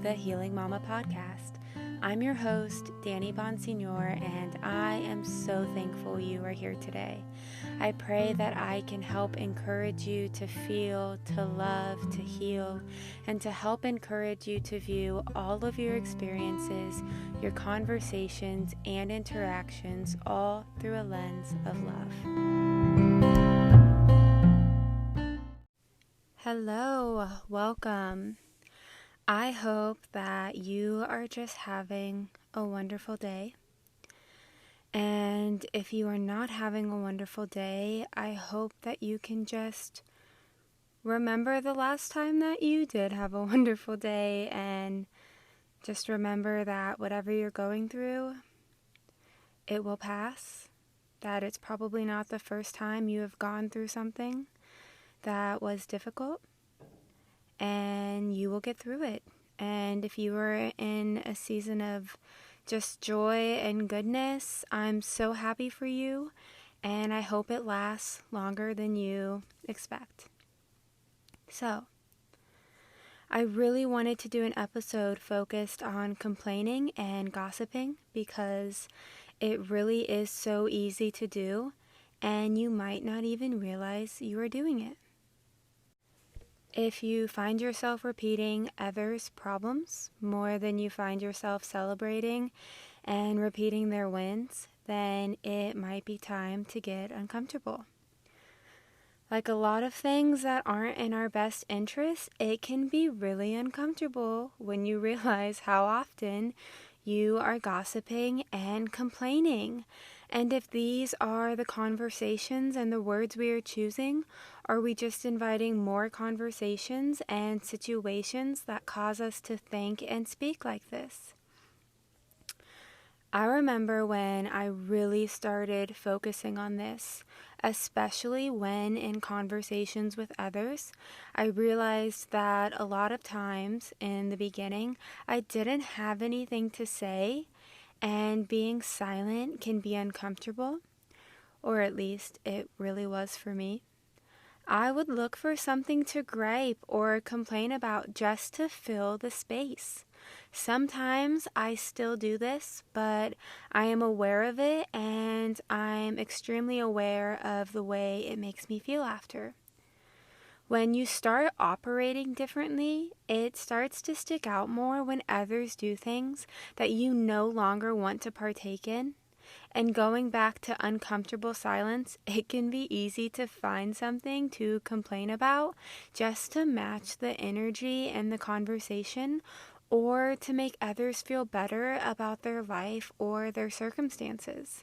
the Healing Mama podcast. I'm your host, Danny Bonsignor, and I am so thankful you are here today. I pray that I can help encourage you to feel, to love, to heal, and to help encourage you to view all of your experiences, your conversations, and interactions all through a lens of love. Hello, welcome. I hope that you are just having a wonderful day. And if you are not having a wonderful day, I hope that you can just remember the last time that you did have a wonderful day, and just remember that whatever you're going through, it will pass, that it's probably not the first time you have gone through something that was difficult, and you will get through it. And if you are in a season of just joy and goodness, I'm so happy for you, and I hope it lasts longer than you expect. So, I really wanted to do an episode focused on complaining and gossiping because it really is so easy to do, and you might not even realize you are doing it. If you find yourself repeating others' problems more than you find yourself celebrating and repeating their wins, then it might be time to get uncomfortable. Like a lot of things that aren't in our best interest, it can be really uncomfortable when you realize how often you are gossiping and complaining. And if these are the conversations and the words we are choosing, are we just inviting more conversations and situations that cause us to think and speak like this? I remember when I really started focusing on this, especially when in conversations with others. I realized that a lot of times in the beginning, I didn't have anything to say, and being silent can be uncomfortable, or at least it really was for me. I would look for something to gripe or complain about just to fill the space. Sometimes I still do this, but I am aware of it, and I'm extremely aware of the way it makes me feel after. When you start operating differently, it starts to stick out more when others do things that you no longer want to partake in. And going back to uncomfortable silence, it can be easy to find something to complain about just to match the energy and the conversation, or to make others feel better about their life or their circumstances.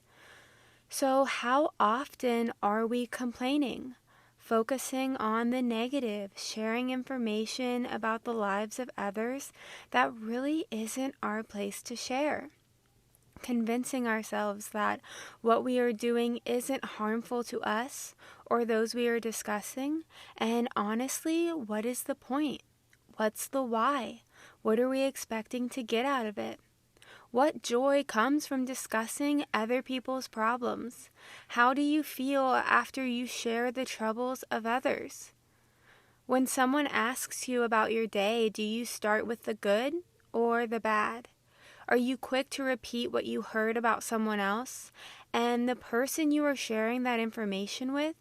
So how often are we complaining? Focusing on the negative, sharing information about the lives of others that really isn't our place to share. Convincing ourselves that what we are doing isn't harmful to us or those we are discussing. And honestly, what is the point? What's the why? What are we expecting to get out of it? What joy comes from discussing other people's problems? How do you feel after you share the troubles of others? When someone asks you about your day, do you start with the good or the bad? Are you quick to repeat what you heard about someone else? And the person you are sharing that information with,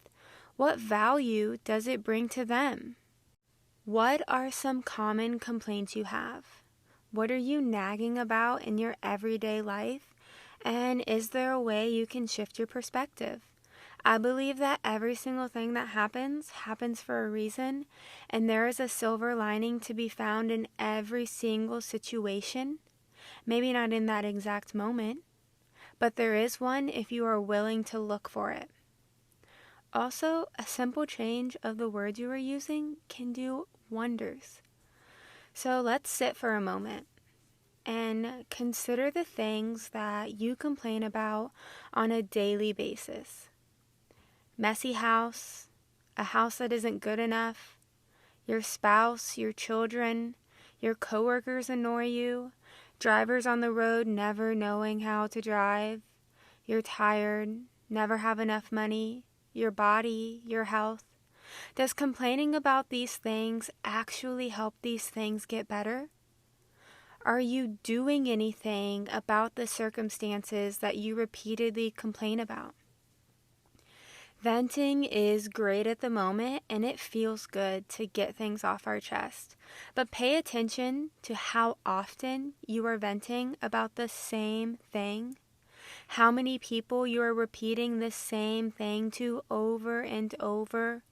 what value does it bring to them? What are some common complaints you have? What are you nagging about in your everyday life? And is there a way you can shift your perspective? I believe that every single thing that happens for a reason, and there is a silver lining to be found in every single situation. Maybe not in that exact moment, but there is one if you are willing to look for it. Also, a simple change of the words you are using can do wonders. So let's sit for a moment and consider the things that you complain about on a daily basis. Messy house, a house that isn't good enough, your spouse, your children, your coworkers annoy you, drivers on the road never knowing how to drive, you're tired, never have enough money, your body, your health. Does complaining about these things actually help these things get better? Are you doing anything about the circumstances that you repeatedly complain about? Venting is great at the moment and it feels good to get things off our chest. But pay attention to how often you are venting about the same thing. How many people you are repeating the same thing to over and over.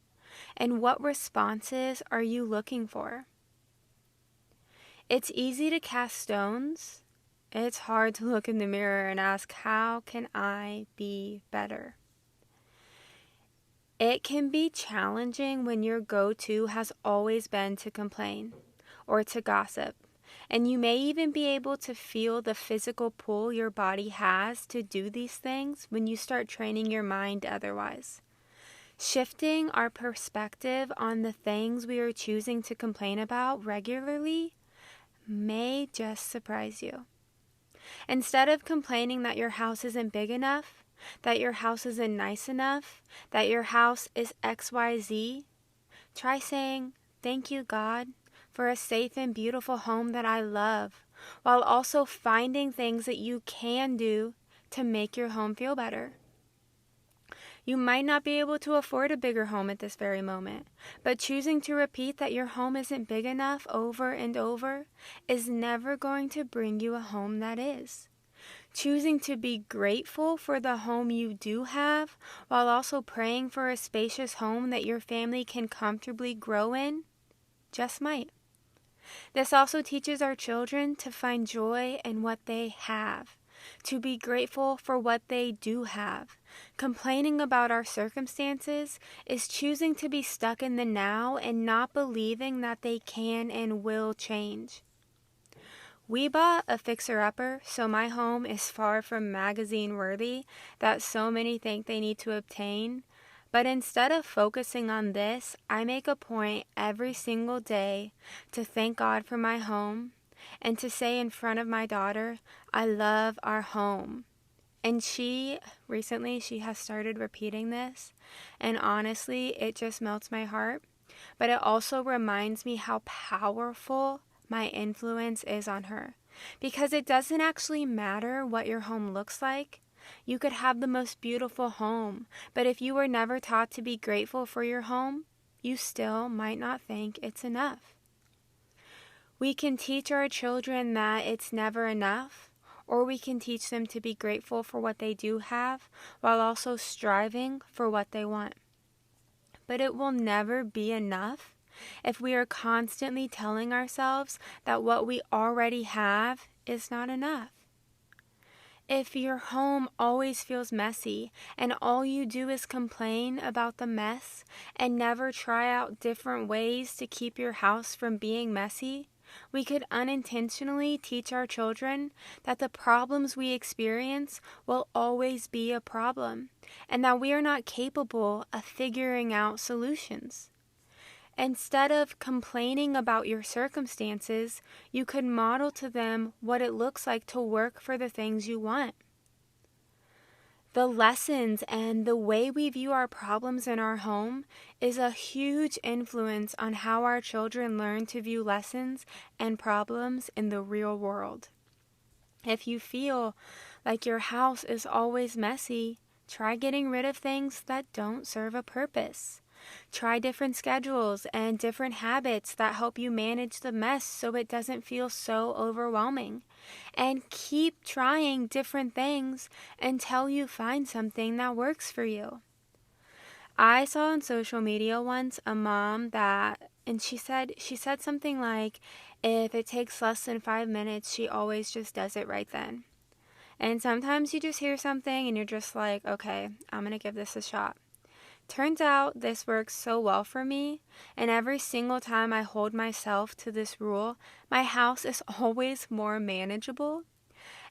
And what responses are you looking for? It's easy to cast stones. It's hard to look in the mirror and ask, how can I be better? It can be challenging when your go-to has always been to complain or to gossip, and you may even be able to feel the physical pull your body has to do these things when you start training your mind otherwise. Shifting our perspective on the things we are choosing to complain about regularly may just surprise you. Instead of complaining that your house isn't big enough, that your house isn't nice enough, that your house is XYZ, try saying, "Thank you, God, for a safe and beautiful home that I love," while also finding things that you can do to make your home feel better. You might not be able to afford a bigger home at this very moment, but choosing to repeat that your home isn't big enough over and over is never going to bring you a home that is. Choosing to be grateful for the home you do have, while also praying for a spacious home that your family can comfortably grow in, just might. This also teaches our children to find joy in what they have, to be grateful for what they do have. Complaining about our circumstances is choosing to be stuck in the now and not believing that they can and will change. We bought a fixer-upper, so my home is far from magazine-worthy that so many think they need to obtain. But instead of focusing on this, I make a point every single day to thank God for my home and to say in front of my daughter, "I love our home." And recently she has started repeating this, and honestly, it just melts my heart. But it also reminds me how powerful my influence is on her. Because it doesn't actually matter what your home looks like. You could have the most beautiful home, but if you were never taught to be grateful for your home, you still might not think it's enough. We can teach our children that it's never enough, or we can teach them to be grateful for what they do have while also striving for what they want. But it will never be enough if we are constantly telling ourselves that what we already have is not enough. If your home always feels messy and all you do is complain about the mess and never try out different ways to keep your house from being messy, we could unintentionally teach our children that the problems we experience will always be a problem and that we are not capable of figuring out solutions. Instead of complaining about your circumstances, you could model to them what it looks like to work for the things you want. The lessons and the way we view our problems in our home is a huge influence on how our children learn to view lessons and problems in the real world. If you feel like your house is always messy, try getting rid of things that don't serve a purpose. Try different schedules and different habits that help you manage the mess so it doesn't feel so overwhelming. And keep trying different things until you find something that works for you. I saw on social media once a mom and she said something like, if it takes less than 5 minutes, she always just does it right then. And sometimes you just hear something and you're just like, okay, I'm going to give this a shot. Turns out this works so well for me, and every single time I hold myself to this rule, my house is always more manageable.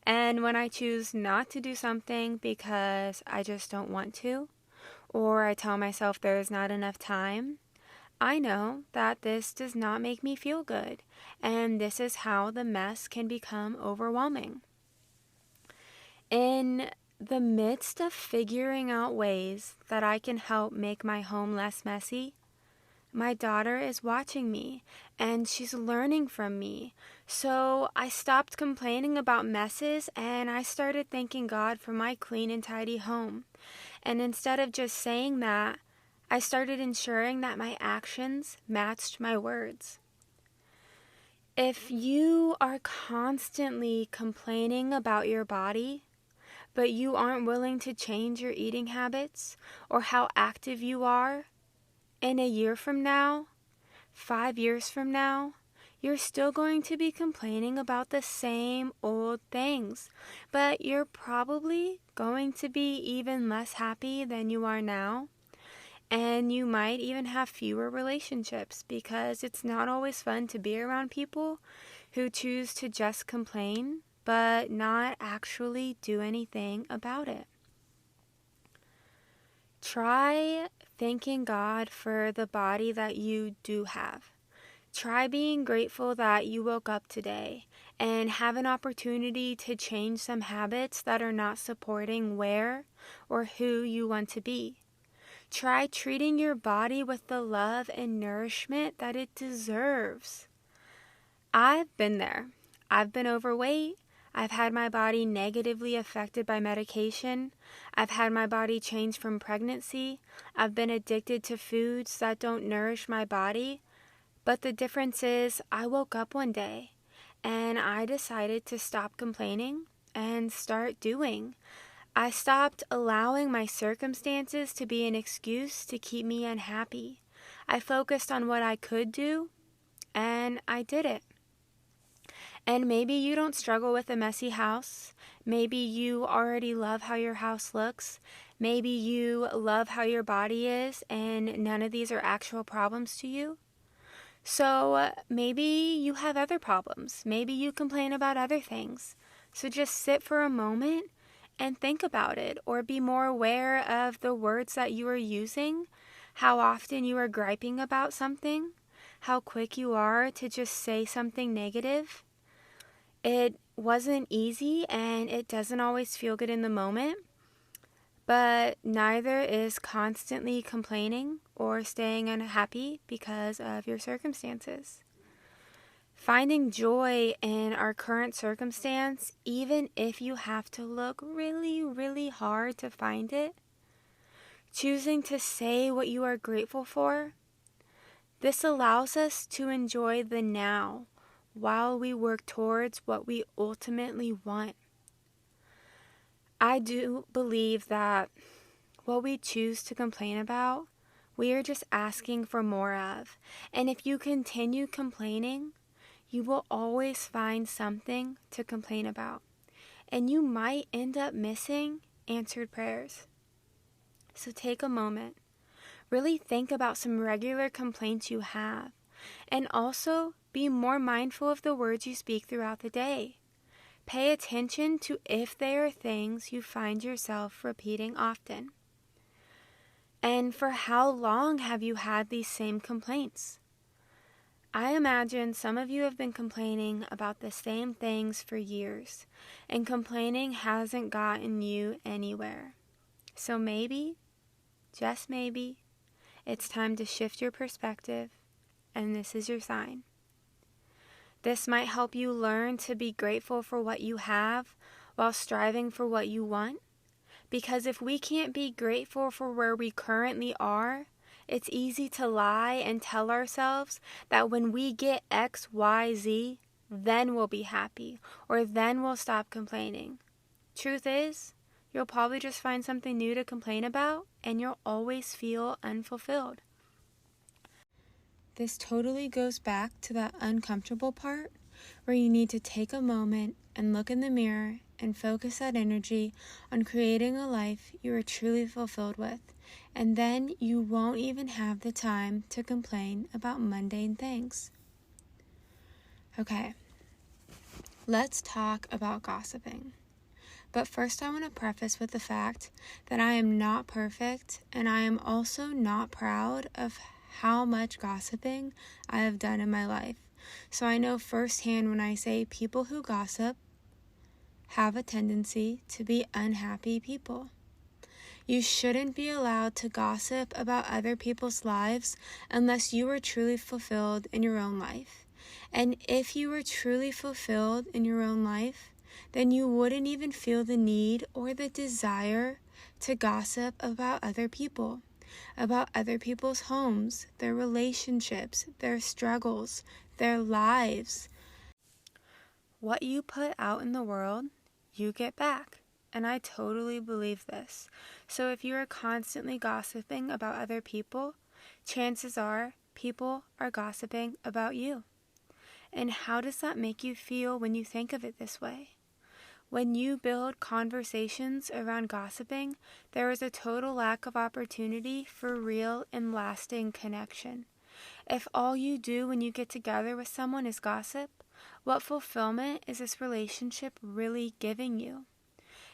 And when I choose not to do something because I just don't want to, or I tell myself there is not enough time, I know that this does not make me feel good, and this is how the mess can become overwhelming. In the midst of figuring out ways that I can help make my home less messy, My daughter is watching me and she's learning from me. So I stopped complaining about messes and I started thanking God for my clean and tidy home. And instead of just saying that, I started ensuring that my actions matched my words. If you are constantly complaining about your body, but you aren't willing to change your eating habits or how active you are, in a year from now, 5 years from now, you're still going to be complaining about the same old things, but you're probably going to be even less happy than you are now. And you might even have fewer relationships because it's not always fun to be around people who choose to just complain but not actually do anything about it. Try thanking God for the body that you do have. Try being grateful that you woke up today and have an opportunity to change some habits that are not supporting where or who you want to be. Try treating your body with the love and nourishment that it deserves. I've been there. I've been overweight. I've had my body negatively affected by medication. I've had my body change from pregnancy. I've been addicted to foods that don't nourish my body. But the difference is I woke up one day and I decided to stop complaining and start doing. I stopped allowing my circumstances to be an excuse to keep me unhappy. I focused on what I could do, and I did it. And maybe you don't struggle with a messy house. Maybe you already love how your house looks. Maybe you love how your body is, and none of these are actual problems to you. So maybe you have other problems. Maybe you complain about other things. So just sit for a moment and think about it, or be more aware of the words that you are using, how often you are griping about something, how quick you are to just say something negative. It wasn't easy and it doesn't always feel good in the moment, but neither is constantly complaining or staying unhappy because of your circumstances. Finding joy in our current circumstance, even if you have to look really, really hard to find it. Choosing to say what you are grateful for. This allows us to enjoy the now while we work towards what we ultimately want. I do believe that what we choose to complain about, we are just asking for more of. And if you continue complaining, you will always find something to complain about. And you might end up missing answered prayers. So take a moment. Really think about some regular complaints you have. And also be more mindful of the words you speak throughout the day. Pay attention to if they are things you find yourself repeating often. And for how long have you had these same complaints? I imagine some of you have been complaining about the same things for years, and complaining hasn't gotten you anywhere. So maybe, just maybe, it's time to shift your perspective, and this is your sign. This might help you learn to be grateful for what you have while striving for what you want, because if we can't be grateful for where we currently are, it's easy to lie and tell ourselves that when we get X, Y, Z, then we'll be happy, or then we'll stop complaining. Truth is, you'll probably just find something new to complain about, and you'll always feel unfulfilled. This totally goes back to that uncomfortable part where you need to take a moment and look in the mirror and focus that energy on creating a life you are truly fulfilled with. And then you won't even have the time to complain about mundane things. Okay, let's talk about gossiping. But first I want to preface with the fact that I am not perfect, and I am also not proud of how much gossiping I have done in my life. So I know firsthand when I say people who gossip have a tendency to be unhappy people. You shouldn't be allowed to gossip about other people's lives unless you are truly fulfilled in your own life. And if you were truly fulfilled in your own life, then you wouldn't even feel the need or the desire to gossip about other people, about other people's homes, their relationships, their struggles, their lives. What you put out in the world, you get back. And I totally believe this. So if you are constantly gossiping about other people, chances are people are gossiping about you. And how does that make you feel when you think of it this way? When you build conversations around gossiping, there is a total lack of opportunity for real and lasting connection. If all you do when you get together with someone is gossip, what fulfillment is this relationship really giving you?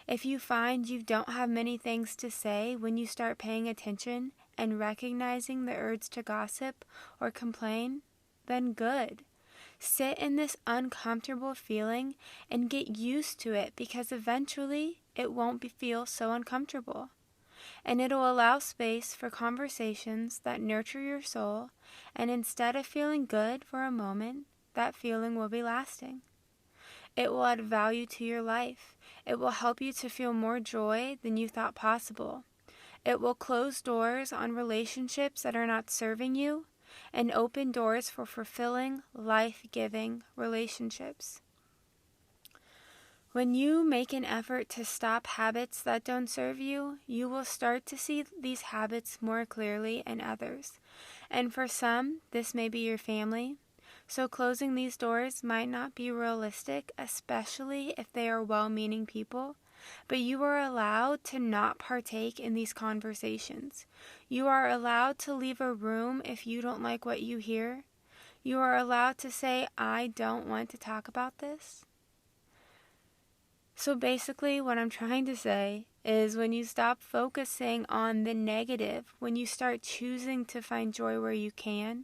If you find you don't have many things to say when you start paying attention and recognizing the urge to gossip or complain, then good. Sit in this uncomfortable feeling and get used to it, because eventually it won't feel so uncomfortable. And it'll allow space for conversations that nurture your soul, and instead of feeling good for a moment, that feeling will be lasting. It will add value to your life. It will help you to feel more joy than you thought possible. It will close doors on relationships that are not serving you and open doors for fulfilling, life-giving relationships. When you make an effort to stop habits that don't serve you, you will start to see these habits more clearly in others. And for some, this may be your family. So closing these doors might not be realistic, especially if they are well-meaning people, but you are allowed to not partake in these conversations. You are allowed to leave a room if you don't like what you hear. You are allowed to say, I don't want to talk about this. So basically what I'm trying to say is, when you stop focusing on the negative, when you start choosing to find joy where you can,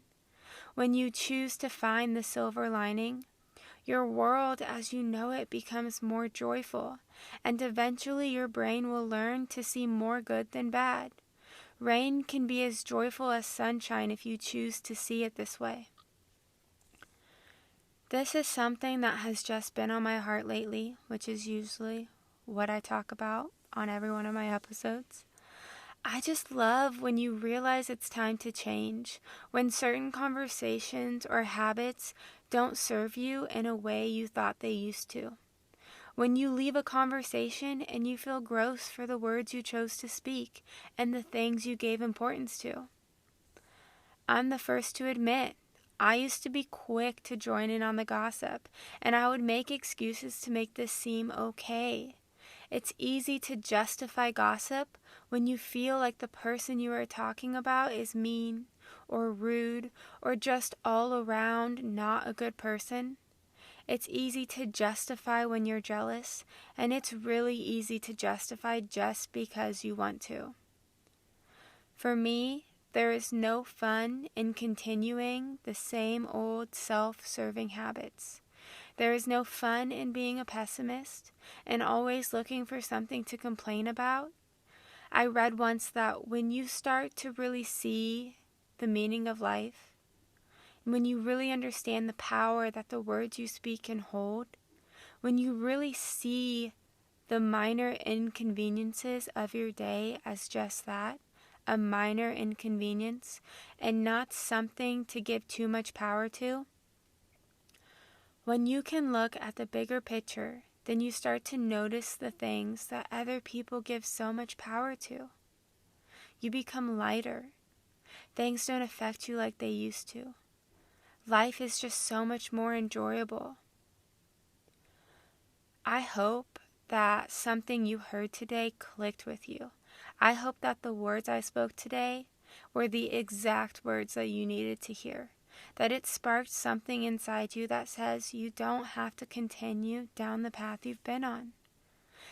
when you choose to find the silver lining, your world as you know it becomes more joyful, and eventually your brain will learn to see more good than bad. Rain can be as joyful as sunshine if you choose to see it this way. This is something that has just been on my heart lately, which is usually what I talk about on every one of my episodes. I just love when you realize it's time to change, when certain conversations or habits don't serve you in a way you thought they used to. When you leave a conversation and you feel gross for the words you chose to speak and the things you gave importance to. I'm the first to admit, I used to be quick to join in on the gossip, and I would make excuses to make this seem okay. It's easy to justify gossip when you feel like the person you are talking about is mean or rude or just all around not a good person. It's easy to justify when you're jealous, and it's really easy to justify just because you want to. For me, there is no fun in continuing the same old self-serving habits. There is no fun in being a pessimist and always looking for something to complain about. I read once that when you start to really see the meaning of life, when you really understand the power that the words you speak can hold, when you really see the minor inconveniences of your day as just that, a minor inconvenience, and not something to give too much power to, when you can look at the bigger picture, then you start to notice the things that other people give so much power to. You become lighter. Things don't affect you like they used to. Life is just so much more enjoyable. I hope that something you heard today clicked with you. I hope that the words I spoke today were the exact words that you needed to hear. That it sparked something inside you that says you don't have to continue down the path you've been on.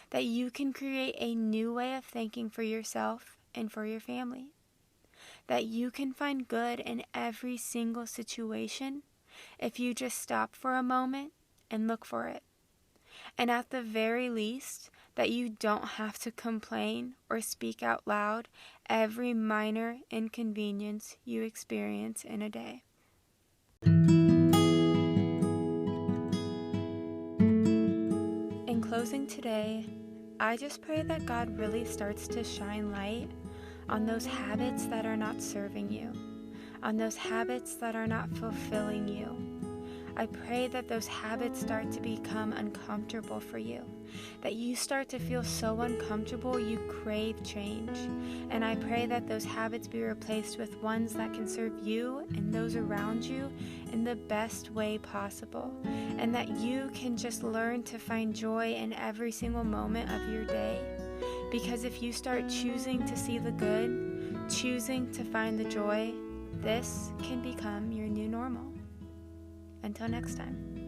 That you can create a new way of thinking for yourself and for your family. That you can find good in every single situation if you just stop for a moment and look for it. And at the very least, that you don't have to complain or speak out loud every minor inconvenience you experience in a day. In closing today, I just pray that God really starts to shine light on those habits that are not serving you, on those habits that are not fulfilling you. I pray that those habits start to become uncomfortable for you, that you start to feel so uncomfortable you crave change. And I pray that those habits be replaced with ones that can serve you and those around you in the best way possible, and that you can just learn to find joy in every single moment of your day. Because if you start choosing to see the good, choosing to find the joy, this can become your new normal. Until next time.